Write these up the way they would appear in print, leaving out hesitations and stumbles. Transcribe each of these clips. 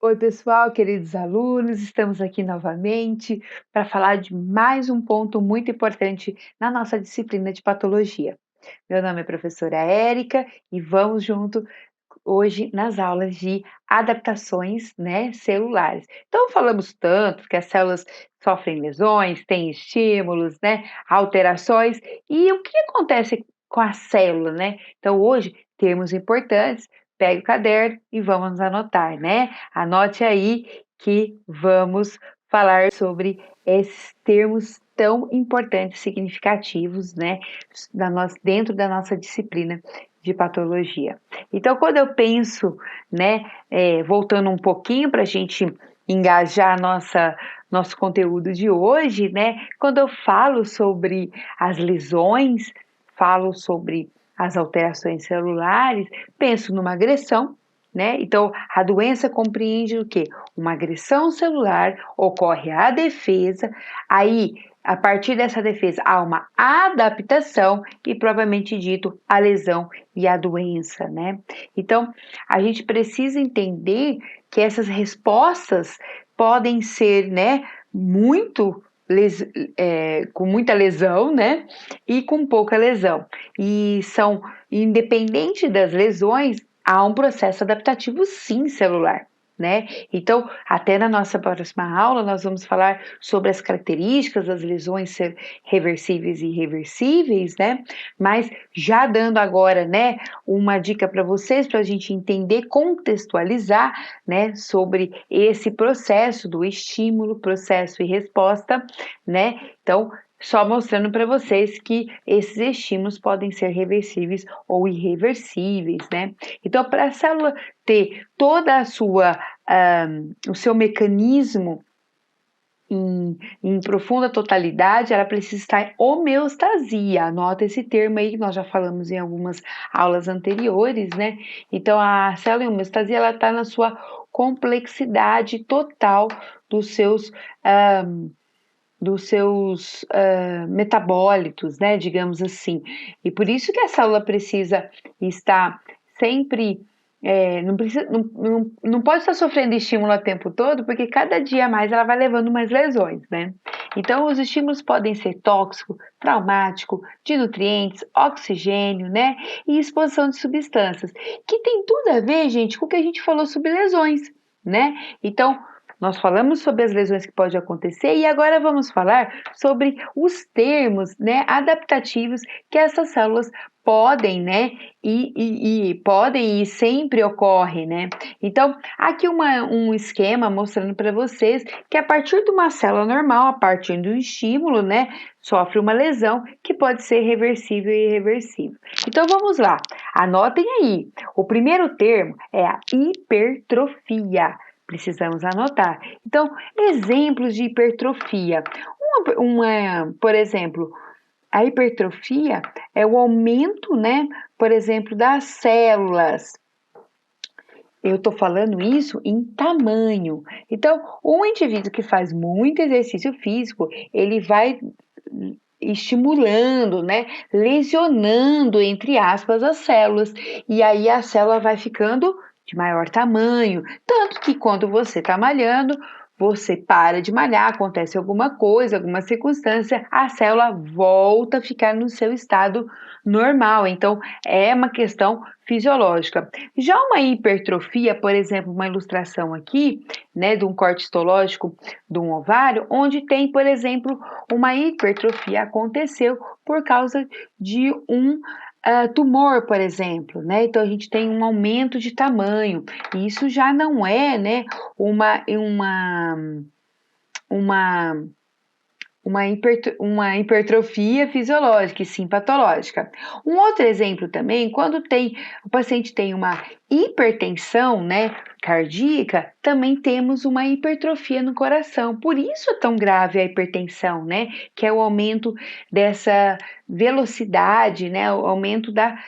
Oi, pessoal, queridos alunos, estamos aqui novamente para falar de mais um ponto muito importante na nossa disciplina de patologia. Meu nome é professora Érica e vamos junto hoje nas aulas de adaptações, né, celulares. Então, falamos tanto que as células sofrem lesões, têm estímulos, né, alterações, e o que acontece com a célula, né? Então, hoje, termos importantes, pegue o caderno e vamos anotar, né? Anote aí que vamos falar sobre esses termos tão importantes, significativos, né, dentro da nossa disciplina de patologia. Então, quando eu penso, né, voltando um pouquinho para a gente engajar nosso conteúdo de hoje, né, quando eu falo sobre as lesões, falo sobre as alterações celulares, penso numa agressão, né? Então, a doença compreende o quê? Uma agressão celular, ocorre a defesa, aí a partir dessa defesa há uma adaptação e, propriamente dito, a lesão e a doença, né? Então, a gente precisa entender que essas respostas podem ser, né, muito com muita lesão, né, e com pouca lesão. E são, independente das lesões, há um processo adaptativo sim celular, né? Então, até na nossa próxima aula, nós vamos falar sobre as características das lesões ser reversíveis e irreversíveis, né? Mas já dando agora, né, uma dica para vocês, para a gente entender, contextualizar, né, sobre esse processo do estímulo, processo e resposta, né? Então, só mostrando para vocês que esses estímulos podem ser reversíveis ou irreversíveis, né? Então, para a célula ter toda o seu mecanismo em profunda totalidade, ela precisa estar em homeostasia. Anota esse termo aí que nós já falamos em algumas aulas anteriores, né? Então, a célula em homeostasia, ela está na sua complexidade total dos seus metabólitos, né, digamos assim. E por isso que a célula precisa estar sempre, não pode estar sofrendo estímulo o tempo todo, porque cada dia mais ela vai levando mais lesões, né? Então, os estímulos podem ser tóxico, traumático, de nutrientes, oxigênio, né? E exposição de substâncias, que tem tudo a ver, gente, com o que a gente falou sobre lesões, né? Então, nós falamos sobre as lesões que podem acontecer e agora vamos falar sobre os termos, né, adaptativos que essas células podem, né, podem e sempre ocorrem, né? Então, aqui um esquema mostrando para vocês que a partir de uma célula normal, a partir do estímulo, né, sofre uma lesão que pode ser reversível e irreversível. Então, vamos lá, anotem aí. O primeiro termo é a hipertrofia. Precisamos anotar. Então, exemplos de hipertrofia. Por exemplo, a hipertrofia é o aumento, né, por exemplo, das células. Eu estou falando isso em tamanho. Então, um indivíduo que faz muito exercício físico, ele vai estimulando, né, lesionando, entre aspas, as células. E aí a célula vai ficando de maior tamanho. Tanto que quando você está malhando, você para de malhar, acontece alguma coisa, alguma circunstância, a célula volta a ficar no seu estado normal. Então, é uma questão fisiológica. Já uma hipertrofia, por exemplo, uma ilustração aqui, né, de um corte histológico de um ovário, onde tem, por exemplo, uma hipertrofia aconteceu por causa de um tumor, por exemplo, né? Então a gente tem um aumento de tamanho. E isso já não é, né, uma uma hipertrofia fisiológica e sim patológica. Um outro exemplo também, quando o paciente tem uma hipertensão, né, cardíaca, também temos uma hipertrofia no coração. Por isso é tão grave a hipertensão, né, que é o aumento dessa velocidade, né, o aumento da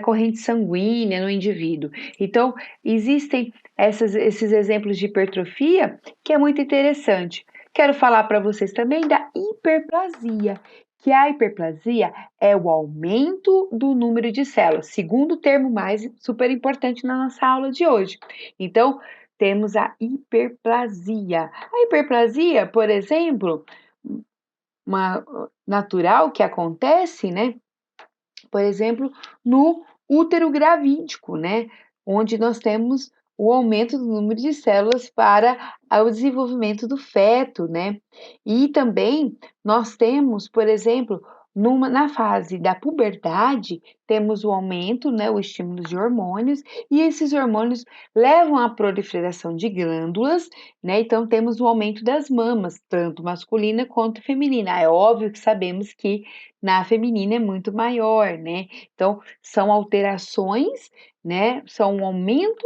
corrente sanguínea no indivíduo. Então, existem esses exemplos de hipertrofia que é muito interessante. Quero falar para vocês também da hiperplasia, que a hiperplasia é o aumento do número de células, segundo termo mais super importante na nossa aula de hoje. Então, temos a hiperplasia. A hiperplasia, por exemplo, uma natural que acontece, né? Por exemplo, no útero gravídico, né? Onde nós temos o aumento do número de células para o desenvolvimento do feto, né? E também nós temos, por exemplo, na fase da puberdade, temos o aumento, né, o estímulo de hormônios, e esses hormônios levam à proliferação de glândulas, né? Então temos o aumento das mamas, tanto masculina quanto feminina. É óbvio que sabemos que na feminina é muito maior, né? Então, são alterações, né? São um aumento,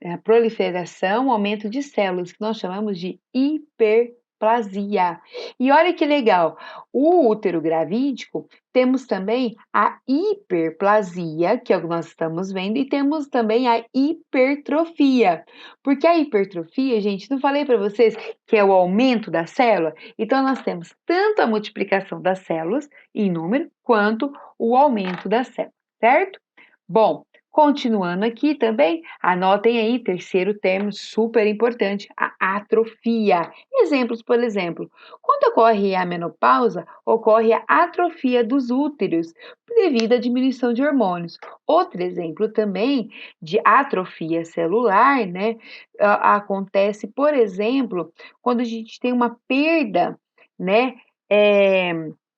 a proliferação, um aumento de células, que nós chamamos de hiperplasia. E olha que legal, o útero gravídico, temos também a hiperplasia, que é o que nós estamos vendo, e temos também a hipertrofia. Porque a hipertrofia, gente, não falei para vocês que é o aumento da célula? Então, nós temos tanto a multiplicação das células em número, quanto o aumento da célula, certo? Bom, continuando aqui também, anotem aí, terceiro termo super importante, a atrofia. Exemplos, por exemplo, quando ocorre a menopausa, ocorre a atrofia dos úteros devido à diminuição de hormônios. Outro exemplo também de atrofia celular, né, acontece, por exemplo, quando a gente tem uma perda, né,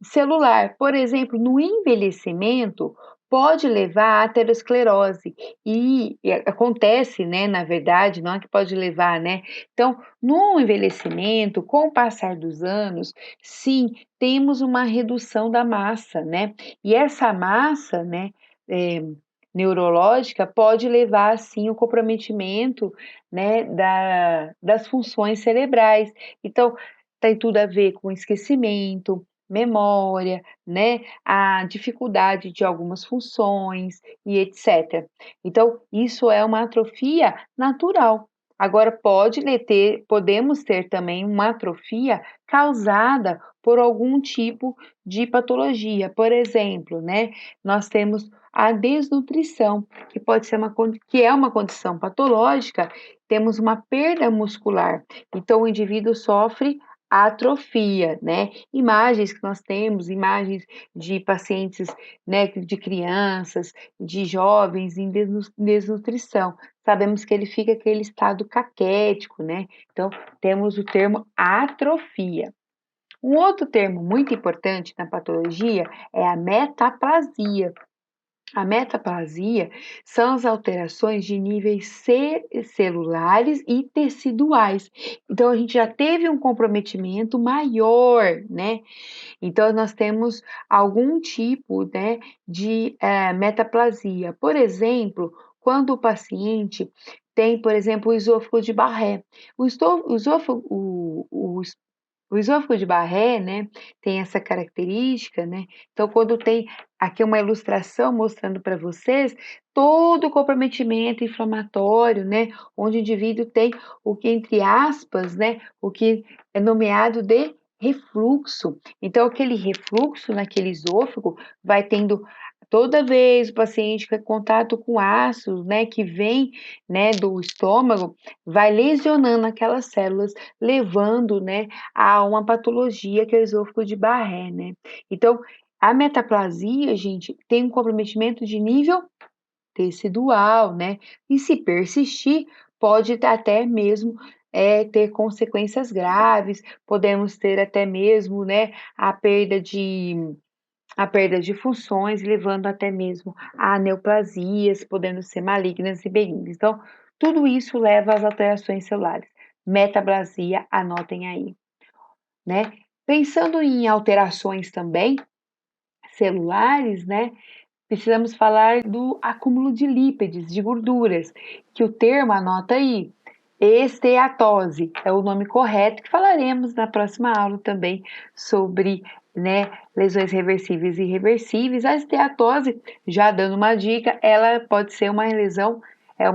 celular. Por exemplo, no envelhecimento, pode levar à aterosclerose e acontece, né, na verdade, não é que pode levar, né? Então, no envelhecimento, com o passar dos anos, sim, temos uma redução da massa, né? E essa massa, né, neurológica pode levar, sim, ao comprometimento, né, das funções cerebrais. Então, tem tudo a ver com esquecimento, memória, né, a dificuldade de algumas funções e etc. Então, isso é uma atrofia natural. Agora, podemos ter também uma atrofia causada por algum tipo de patologia. Por exemplo, né, nós temos a desnutrição, que pode ser que é uma condição patológica, temos uma perda muscular. Então, o indivíduo sofre atrofia, né? Imagens que nós temos, imagens de pacientes, né, de crianças, de jovens em desnutrição. Sabemos que ele fica aquele estado caquético, né? Então, temos o termo atrofia. Um outro termo muito importante na patologia é a metaplasia. A metaplasia são as alterações de níveis celulares e teciduais. Então, a gente já teve um comprometimento maior, né? Então, nós temos algum tipo, né, de metaplasia. Por exemplo, quando o paciente tem, por exemplo, o esôfago de Barré. O esôfago de Barré, né, tem essa característica, né? Então, quando tem aqui uma ilustração mostrando para vocês todo o comprometimento inflamatório, né, onde o indivíduo tem o que, entre aspas, né, o que é nomeado de refluxo. Então, aquele refluxo naquele esôfago vai tendo toda vez o paciente com contato com ácidos, né, que vem, né, do estômago, vai lesionando aquelas células, levando, né, a uma patologia que é o esôfago de Barré, né? Então, a metaplasia, gente, tem um comprometimento de nível tecidual, né? E se persistir, pode até mesmo ter consequências graves, podemos ter até mesmo, né, a perda de funções, levando até mesmo a neoplasias, podendo ser malignas e benignas. Então, tudo isso leva às alterações celulares. Metaplasia, anotem aí, né? Pensando em alterações também celulares, né? Precisamos falar do acúmulo de lípides, de gorduras, que o termo, anota aí, esteatose, é o nome correto, que falaremos na próxima aula também sobre, né, lesões reversíveis e irreversíveis. A esteatose, já dando uma dica, ela pode ser uma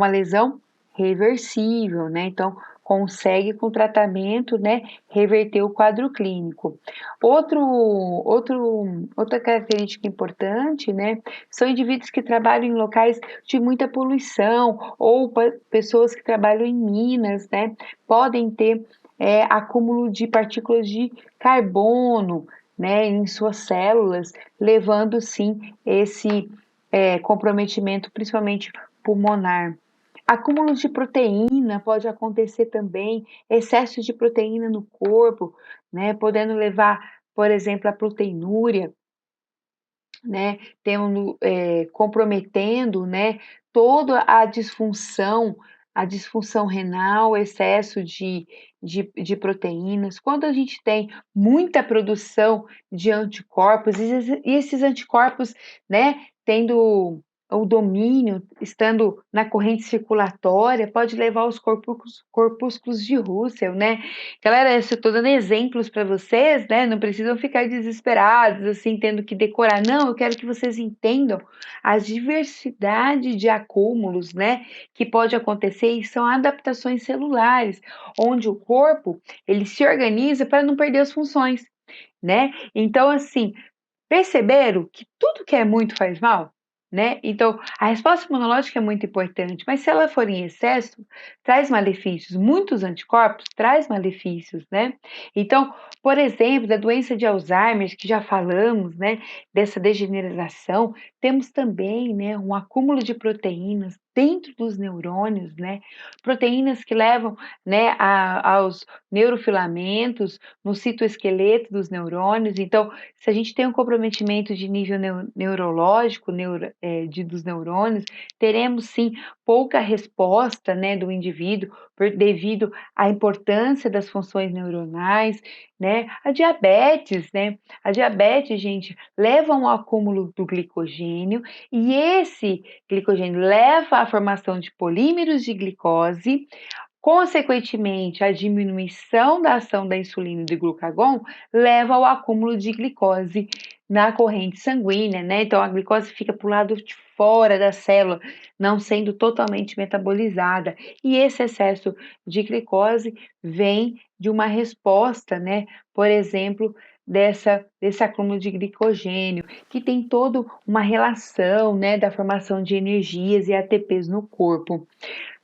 lesão reversível, né? Então, consegue com o tratamento, né, reverter o quadro clínico. Outra característica importante, né, são indivíduos que trabalham em locais de muita poluição ou pessoas que trabalham em minas, né, podem ter acúmulo de partículas de carbono, né, em suas células, levando sim esse comprometimento, principalmente pulmonar. Acúmulos de proteína pode acontecer também, excesso de proteína no corpo, né, podendo levar, por exemplo, à proteinúria, né, comprometendo, né, toda a disfunção renal, excesso de proteínas. Quando a gente tem muita produção de anticorpos, e esses anticorpos, né, tendo o domínio, estando na corrente circulatória, pode levar aos corpúsculos de Russell, né? Galera, eu estou dando exemplos para vocês, né? Não precisam ficar desesperados, assim, tendo que decorar. Não, eu quero que vocês entendam a diversidade de acúmulos, né? Que pode acontecer e são adaptações celulares, onde o corpo ele se organiza para não perder as funções, né? Então, assim, perceberam que tudo que é muito faz mal? Né? Então, a resposta imunológica é muito importante, mas se ela for em excesso, traz malefícios. Muitos anticorpos traz malefícios, né? Então, por exemplo, da doença de Alzheimer, que já falamos, né, dessa degeneração, temos também, né, um acúmulo de proteínas dentro dos neurônios, né? Proteínas que levam, né, aos neurofilamentos no citoesqueleto dos neurônios. Então, se a gente tem um comprometimento de nível neurológico, dos neurônios, teremos sim pouca resposta, né, do indivíduo devido à importância das funções neuronais, né? A diabetes, né? A diabetes, gente, leva ao acúmulo do glicogênio e esse glicogênio leva à formação de polímeros de glicose. Consequentemente, a diminuição da ação da insulina e do glucagon leva ao acúmulo de glicose na corrente sanguínea, né? Então, a glicose fica para o lado de fora da célula, não sendo totalmente metabolizada. E esse excesso de glicose vem de uma resposta, né? Por exemplo, desse acúmulo de glicogênio, que tem toda uma relação, né, da formação de energias e ATPs no corpo.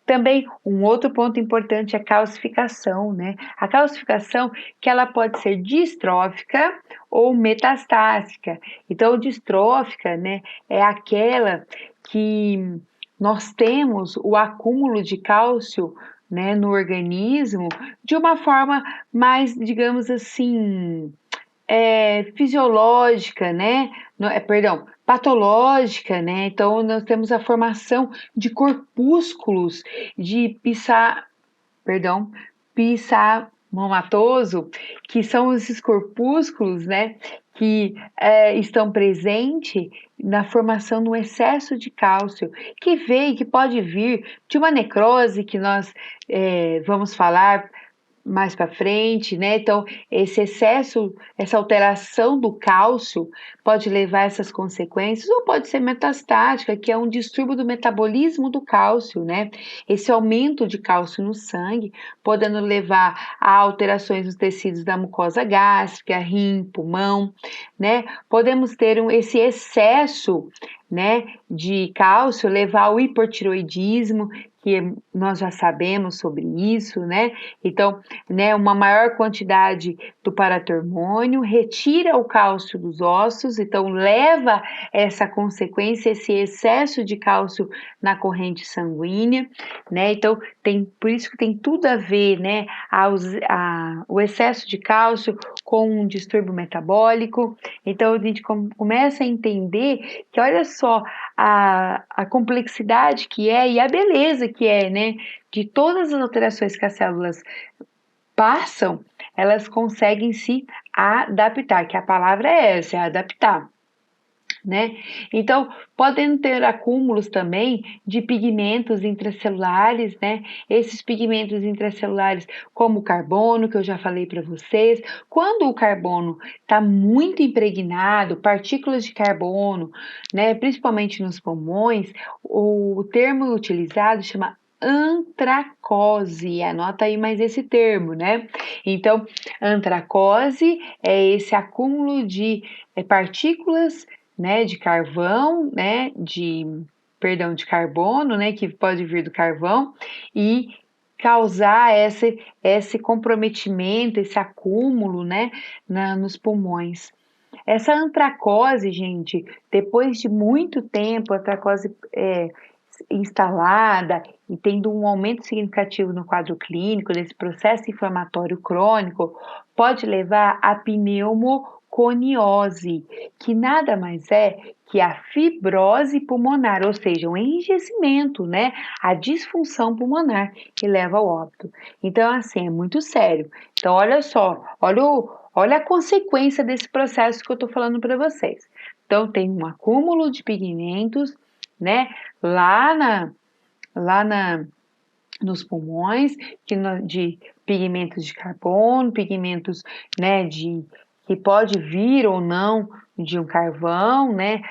Também um outro ponto importante é a calcificação, né? A calcificação que ela pode ser distrófica ou metastásica. Então, distrófica, né, é aquela que nós temos o acúmulo de cálcio, né, no organismo de uma forma mais, digamos assim, fisiológica, né? Perdão, patológica, né? Então, nós temos a formação de corpúsculos de perdão, pissamomatoso, que são esses corpúsculos, né? Que estão presentes na formação do excesso de cálcio, que pode vir de uma necrose que nós vamos falar mais para frente, né? Então, esse excesso, essa alteração do cálcio pode levar a essas consequências, ou pode ser metastática, que é um distúrbio do metabolismo do cálcio, né? Esse aumento de cálcio no sangue, podendo levar a alterações nos tecidos da mucosa gástrica, rim, pulmão, né? Podemos ter esse excesso, né, de cálcio levar ao hipotiroidismo, que nós já sabemos sobre isso, né? Então, né, uma maior quantidade do paratormônio retira o cálcio dos ossos, então leva essa consequência, esse excesso de cálcio na corrente sanguínea, né? Então, por isso que tem tudo a ver, né, o excesso de cálcio com um distúrbio metabólico. Então, a gente começa a entender que, olha só, a complexidade que é e a beleza que é, né, de todas as alterações que as células passam, elas conseguem se adaptar, que a palavra é essa, é adaptar. Né? Então, podem ter acúmulos também de pigmentos intracelulares, né? Esses pigmentos intracelulares, como o carbono, que eu já falei para vocês. Quando o carbono está muito impregnado, partículas de carbono, né? Principalmente nos pulmões, o termo utilizado chama antracose. Anota aí mais esse termo, né? Então, antracose é esse acúmulo de partículas, né, de carvão, né, de carbono, né, que pode vir do carvão e causar esse comprometimento, esse acúmulo, né, nos pulmões. Essa antracose, gente, depois de muito tempo, a antracose instalada e tendo um aumento significativo no quadro clínico desse processo inflamatório crônico, pode levar à pneumoconiose, que nada mais é que a fibrose pulmonar, ou seja, um enrijecimento, né? A disfunção pulmonar que leva ao óbito. Então, assim, é muito sério. Então, olha só, olha a consequência desse processo que eu estou falando para vocês. Então, tem um acúmulo de pigmentos, né? Lá nos pulmões, de pigmentos de carbono, pigmentos, né, que pode vir ou não de um carvão, né?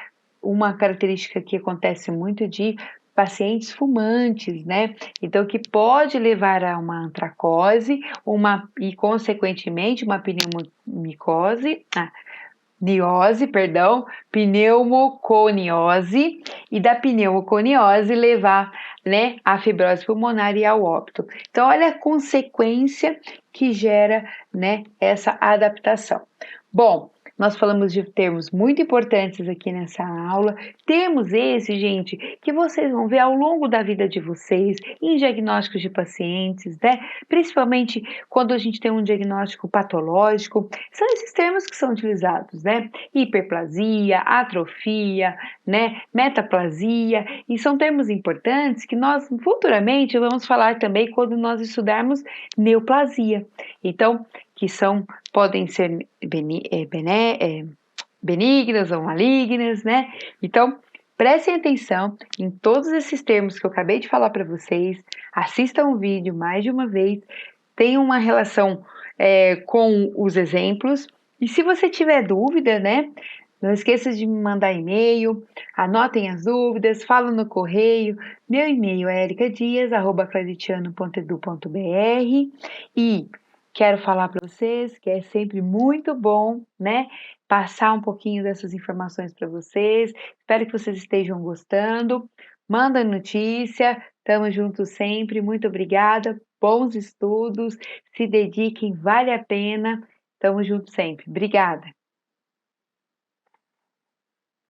Uma característica que acontece muito de pacientes fumantes, né? Então, que pode levar a uma antracose, e consequentemente uma pneumoconiose, e da pneumoconiose levar, né, a fibrose pulmonar e ao óbito. Então, olha a consequência que gera, né, essa adaptação. Bom, nós falamos de termos muito importantes aqui nessa aula, termos esses, gente, que vocês vão ver ao longo da vida de vocês, em diagnósticos de pacientes, né? Principalmente quando a gente tem um diagnóstico patológico, são esses termos que são utilizados, né? Hiperplasia, atrofia, né? Metaplasia, e são termos importantes que nós futuramente vamos falar também quando nós estudarmos neoplasia. Então, podem ser benignas ou malignas, né? Então, prestem atenção em todos esses termos que eu acabei de falar para vocês, assistam o vídeo mais de uma vez, tenham uma relação com os exemplos, e se você tiver dúvida, né? Não esqueça de me mandar e-mail, anotem as dúvidas, falam no correio. Meu e-mail é ericadias@claritiano.edu.br e quero falar para vocês que é sempre muito bom, né? Passar um pouquinho dessas informações para vocês. Espero que vocês estejam gostando. Manda notícia, tamo junto sempre. Muito obrigada. Bons estudos, se dediquem, vale a pena. Tamo junto sempre. Obrigada.